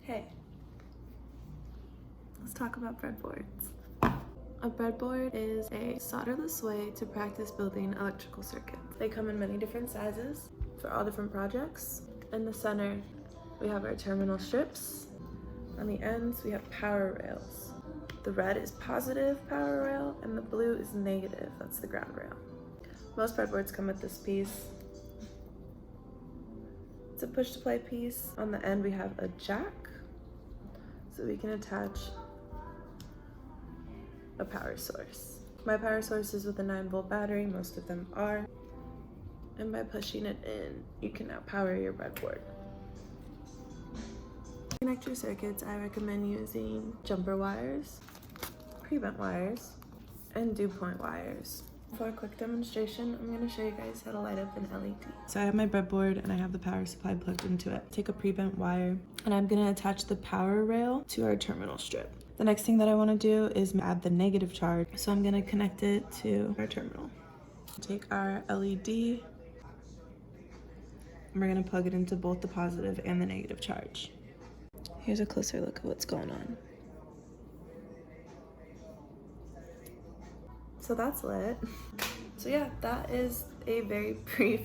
Hey, let's talk about breadboards. A breadboard is a solderless way to practice building electrical circuits. They come in many different sizes for all different projects. In the center, we have our terminal strips. On the ends, we have power rails. The red is positive power rail and the blue is negative, that's the ground rail. Most breadboards come with this piece. It's a push to play piece. On the end, we have a jack, so we can attach a power source. My power source is with a 9-volt battery, most of them are. And by pushing it in, you can now power your breadboard. To connect your circuits, I recommend using jumper wires, pre-bent wires, and dew point wires. For a quick demonstration, I'm going to show you guys how to light up an LED. So I have my breadboard and I have the power supply plugged into it. Take a pre-bent wire and I'm going to attach the power rail to our terminal strip. The next thing that I want to do is add the negative charge. So I'm going to connect it to our terminal. Take our LED and we're going to plug it into both the positive and the negative charge. Here's a closer look at what's going on. So that's lit. So yeah, that is a very brief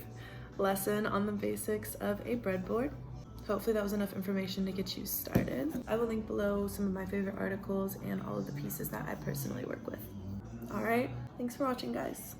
lesson on the basics of a breadboard. Hopefully that was enough information to get you started. I will link below some of my favorite articles and all of the pieces that I personally work with. All right, thanks for watching, guys.